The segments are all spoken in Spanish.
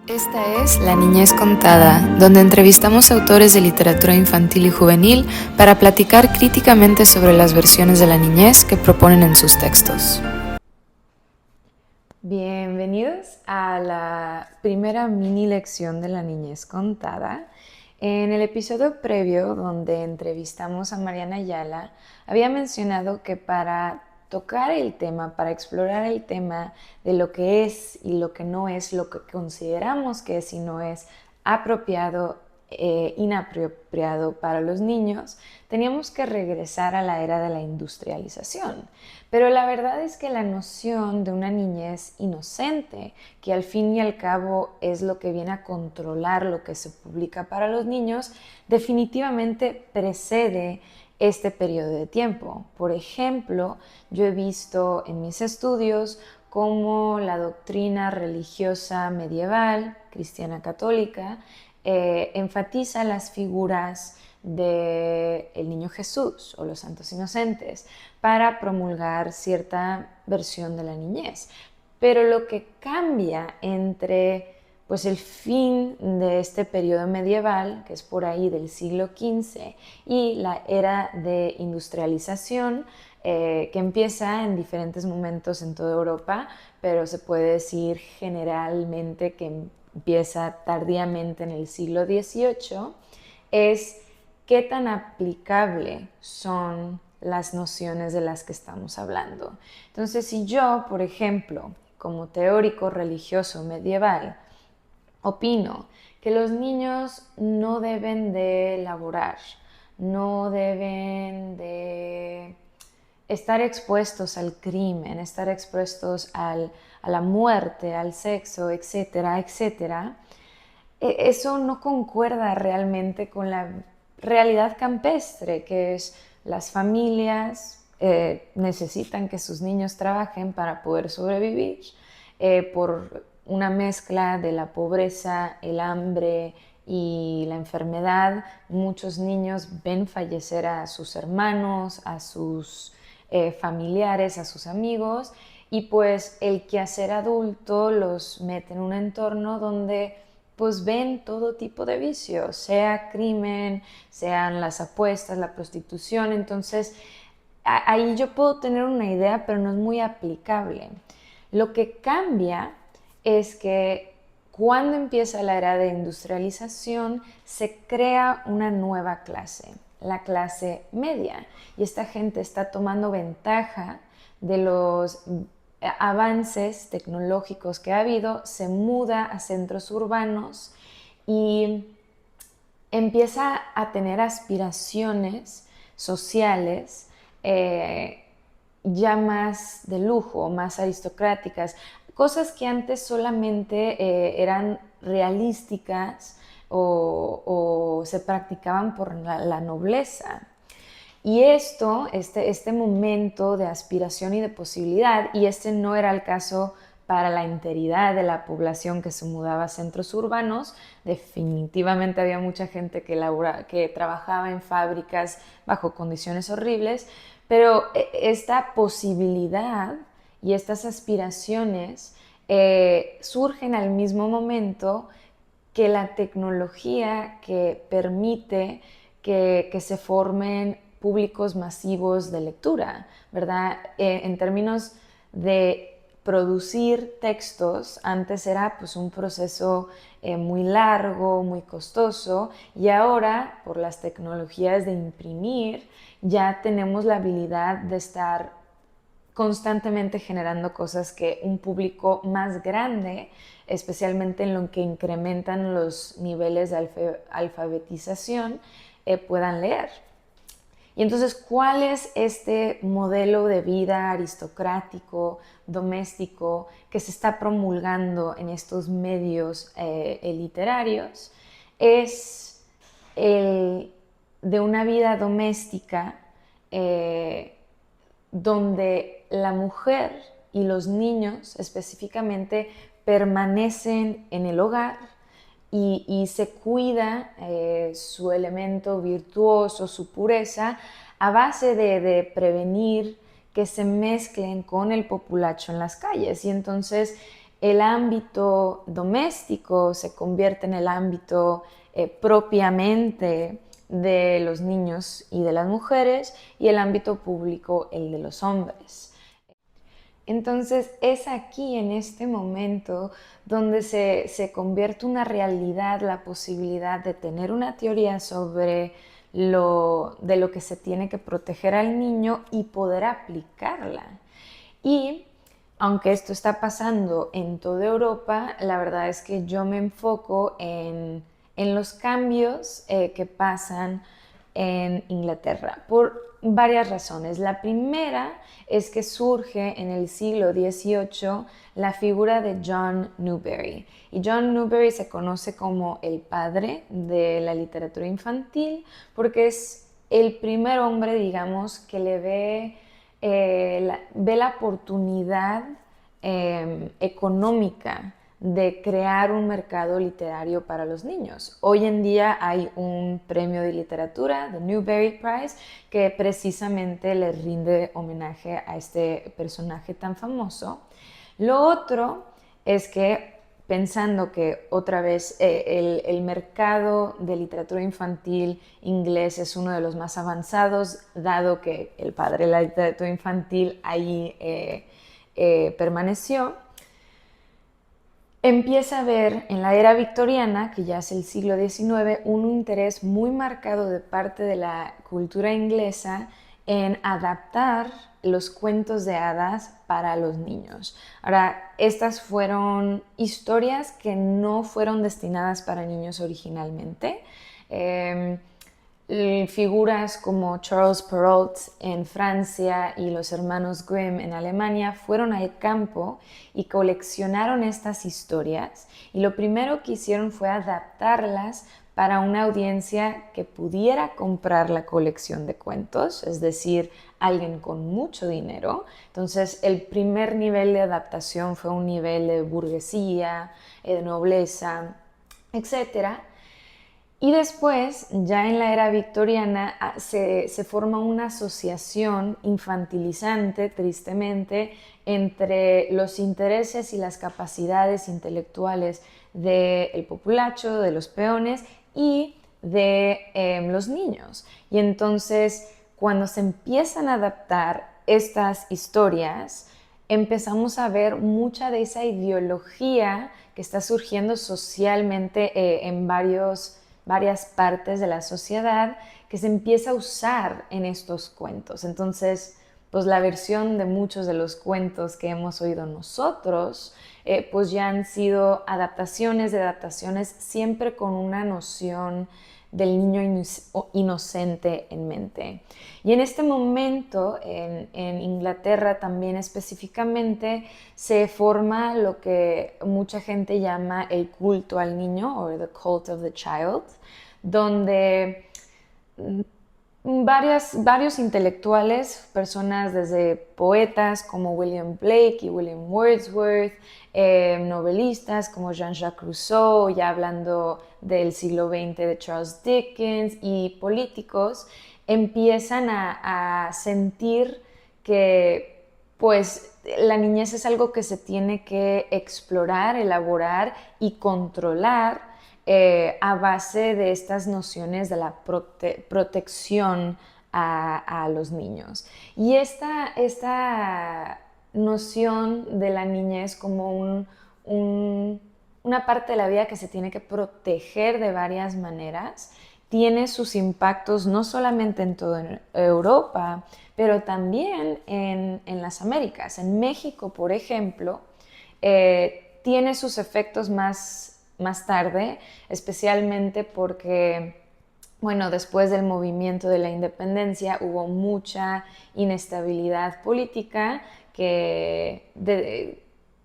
Esta es La Niñez Contada, donde entrevistamos a autores de literatura infantil y juvenil para platicar críticamente sobre las versiones de la niñez que proponen en sus textos. Bienvenidos a la primera mini lección de La Niñez Contada. En el episodio previo, donde entrevistamos a Mariana Ayala, había mencionado que para tocar el tema, para explorar el tema de lo que es y lo que no es, lo que consideramos que es y no es apropiado inapropiado para los niños, teníamos que regresar a la era de la industrialización. Pero la verdad es que la noción de una niñez inocente, que al fin y al cabo es lo que viene a controlar lo que se publica para los niños, definitivamente precede este periodo de tiempo. Por ejemplo, yo he visto en mis estudios cómo la doctrina religiosa medieval, cristiana católica, enfatiza las figuras del niño Jesús o los santos inocentes para promulgar cierta versión de la niñez. Pero lo que cambia entre pues el fin de este periodo medieval, que es por ahí del siglo XV, y la era de industrialización, que empieza en diferentes momentos en toda Europa, pero se puede decir generalmente que empieza tardíamente en el siglo XVIII, es qué tan aplicable son las nociones de las que estamos hablando. Entonces, si yo, por ejemplo, como teórico religioso medieval, opino que los niños no deben de laborar, no deben de estar expuestos al crimen, estar expuestos a la muerte, al sexo, etcétera, etcétera, eso no concuerda realmente con la realidad campestre, que es las familias necesitan que sus niños trabajen para poder sobrevivir por una mezcla de la pobreza, el hambre y la enfermedad. Muchos niños ven fallecer a sus hermanos, a sus familiares, a sus amigos, y pues el quehacer adulto los mete en un entorno donde pues ven todo tipo de vicios, sea crimen, sean las apuestas, la prostitución. Entonces ahí yo puedo tener una idea, pero no es muy aplicable. Lo que cambia es que cuando empieza la era de industrialización se crea una nueva clase, la clase media, y esta gente está tomando ventaja de los avances tecnológicos que ha habido, se muda a centros urbanos y empieza a tener aspiraciones sociales ya más de lujo, más aristocráticas, cosas que antes solamente eran realísticas o se practicaban por la nobleza. Y este momento de aspiración y de posibilidad, y este no era el caso para la enteridad de la población que se mudaba a centros urbanos, definitivamente había mucha gente que trabajaba en fábricas bajo condiciones horribles, pero esta posibilidad y estas aspiraciones surgen al mismo momento que la tecnología que permite que se formen públicos masivos de lectura, ¿verdad? En términos de producir textos, antes era pues un proceso muy largo, muy costoso, y ahora por las tecnologías de imprimir ya tenemos la habilidad de estar constantemente generando cosas que un público más grande, especialmente en lo que incrementan los niveles de alfabetización, puedan leer. Y entonces, ¿cuál es este modelo de vida aristocrático, doméstico, que se está promulgando en estos medios literarios? Es el de una vida doméstica donde la mujer y los niños específicamente permanecen en el hogar y se cuida su elemento virtuoso, su pureza, a base de prevenir que se mezclen con el populacho en las calles. Y entonces el ámbito doméstico se convierte en el ámbito propiamente de los niños y de las mujeres, y el ámbito público el de los hombres. Entonces es aquí, en este momento, donde se convierte una realidad la posibilidad de tener una teoría sobre de lo que se tiene que proteger al niño y poder aplicarla. Y aunque esto está pasando en toda Europa, la verdad es que yo me enfoco en los cambios que pasan en Inglaterra por varias razones. La primera es que surge en el siglo XVIII la figura de John Newbery. Y John Newbery se conoce como el padre de la literatura infantil porque es el primer hombre, digamos, que le ve la oportunidad económica de crear un mercado literario para los niños. Hoy en día hay un premio de literatura, the Newbery Prize, que precisamente le rinde homenaje a este personaje tan famoso. Lo otro es que, pensando que otra vez el mercado de literatura infantil inglés es uno de los más avanzados, dado que el padre de la literatura infantil ahí permaneció, empieza a haber en la era victoriana, que ya es el siglo XIX, un interés muy marcado de parte de la cultura inglesa en adaptar los cuentos de hadas para los niños. Ahora, estas fueron historias que no fueron destinadas para niños originalmente. Figuras como Charles Perrault en Francia y los hermanos Grimm en Alemania fueron al campo y coleccionaron estas historias, y lo primero que hicieron fue adaptarlas para una audiencia que pudiera comprar la colección de cuentos, es decir, alguien con mucho dinero. Entonces el primer nivel de adaptación fue un nivel de burguesía, de nobleza, etcétera. Y después, ya en la era victoriana, se forma una asociación infantilizante, tristemente, entre los intereses y las capacidades intelectuales del populacho, de los peones y de los niños. Y entonces, cuando se empiezan a adaptar estas historias, empezamos a ver mucha de esa ideología que está surgiendo socialmente en varias partes de la sociedad, que se empieza a usar en estos cuentos. Entonces, pues la versión de muchos de los cuentos que hemos oído nosotros, pues ya han sido adaptaciones de adaptaciones, siempre con una noción del niño inocente en mente. Y en este momento, en Inglaterra también específicamente, se forma lo que mucha gente llama el culto al niño, o the cult of the child, donde varios intelectuales, personas desde poetas como William Blake y William Wordsworth, novelistas como Jean-Jacques Rousseau, ya hablando del siglo XX de Charles Dickens, y políticos, empiezan a sentir que pues la niñez es algo que se tiene que explorar, elaborar y controlar a base de estas nociones de la protección a los niños. Y esta noción de la niñez como una parte de la vida que se tiene que proteger de varias maneras, tiene sus impactos no solamente en toda Europa, pero también en las Américas. En México, por ejemplo, tiene sus efectos más tarde, especialmente porque, bueno, después del movimiento de la independencia hubo mucha inestabilidad política que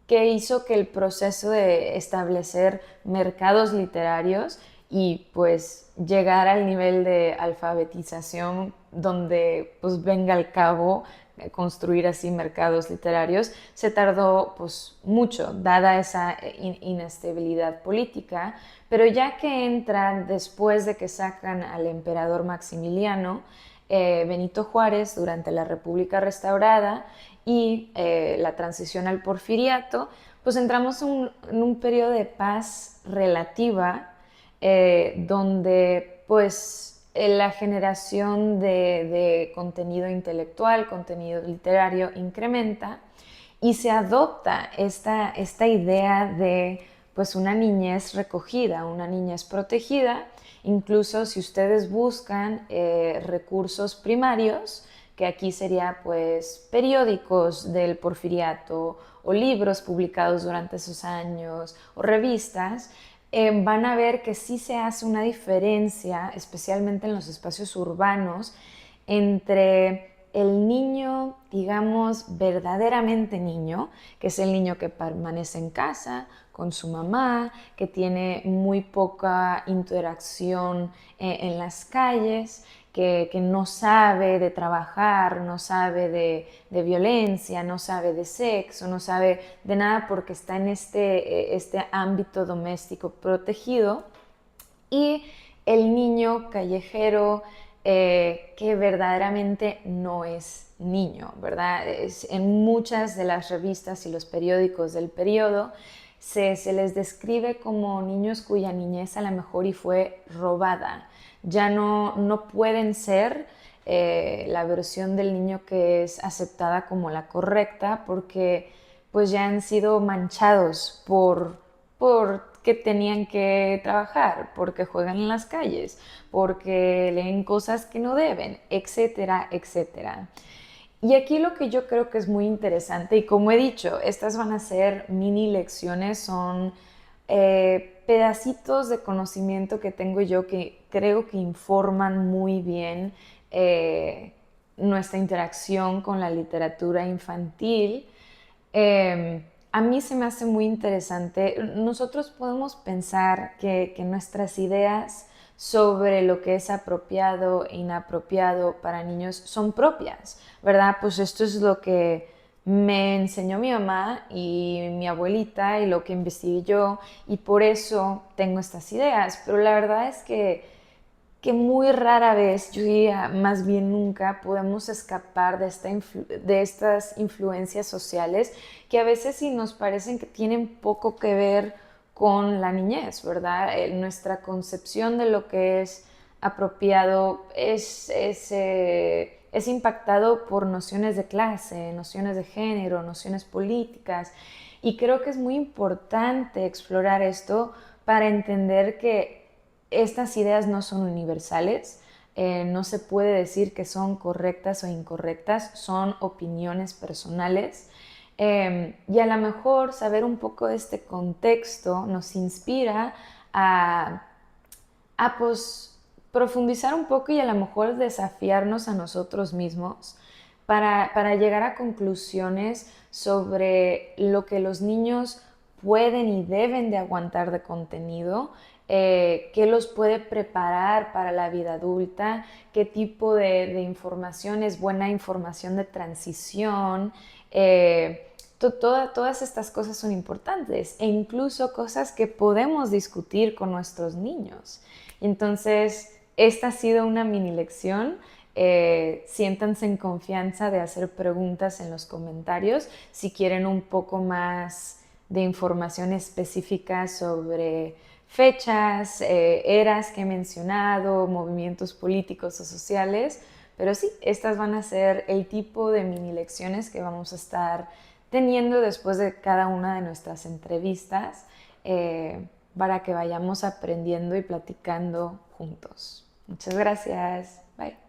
hizo que el proceso de establecer mercados literarios y pues llegar al nivel de alfabetización donde pues venga al cabo construir así mercados literarios, se tardó pues mucho, dada esa inestabilidad política, pero ya que entra después de que sacan al emperador Maximiliano, Benito Juárez durante la República Restaurada y la transición al porfiriato, pues entramos en un periodo de paz relativa, donde pues la generación de contenido intelectual, contenido literario incrementa y se adopta esta idea de pues una niñez recogida, una niñez protegida. Incluso si ustedes buscan recursos primarios, que aquí sería pues periódicos del Porfiriato o libros publicados durante esos años o revistas, van a ver que sí se hace una diferencia, especialmente en los espacios urbanos, entre el niño, digamos, verdaderamente niño, que es el niño que permanece en casa con su mamá, que tiene muy poca interacción en las calles, que no sabe de trabajar, no sabe de violencia, no sabe de sexo, no sabe de nada porque está en este ámbito doméstico protegido. Y el niño callejero que verdaderamente no es niño, ¿verdad? En muchas de las revistas y los periódicos del periodo se les describe como niños cuya niñez a lo mejor y fue robada. Ya no pueden ser la versión del niño que es aceptada como la correcta porque pues ya han sido manchados por que tenían que trabajar, porque juegan en las calles, porque leen cosas que no deben, etcétera, etcétera. Y aquí lo que yo creo que es muy interesante, y como he dicho, estas van a ser mini lecciones, son pedacitos de conocimiento que tengo yo que creo que informan muy bien nuestra interacción con la literatura infantil. A mí se me hace muy interesante. Nosotros podemos pensar que nuestras ideas sobre lo que es apropiado e inapropiado para niños son propias, ¿verdad? Pues esto es lo que me enseñó mi mamá y mi abuelita y lo que investigué yo y por eso tengo estas ideas. Pero la verdad es que muy rara vez, yo diría más bien nunca, podemos escapar de estas influencias sociales que a veces sí nos parecen que tienen poco que ver con la niñez, ¿verdad? Nuestra concepción de lo que es apropiado es impactado por nociones de clase, nociones de género, nociones políticas, y creo que es muy importante explorar esto para entender que estas ideas no son universales, no se puede decir que son correctas o incorrectas, son opiniones personales. Y a lo mejor saber un poco de este contexto nos inspira a, pues, profundizar un poco y a lo mejor desafiarnos a nosotros mismos para llegar a conclusiones sobre lo que los niños pueden y deben de aguantar de contenido, qué los puede preparar para la vida adulta, qué tipo de información es buena información de transición. Todas estas cosas son importantes e incluso cosas que podemos discutir con nuestros niños. Entonces, esta ha sido una mini lección. Siéntanse en confianza de hacer preguntas en los comentarios si quieren un poco más de información específica sobre fechas, eras que he mencionado, movimientos políticos o sociales. Pero sí, estas van a ser el tipo de mini lecciones que vamos a estar teniendo después de cada una de nuestras entrevistas, para que vayamos aprendiendo y platicando juntos. Muchas gracias. Bye.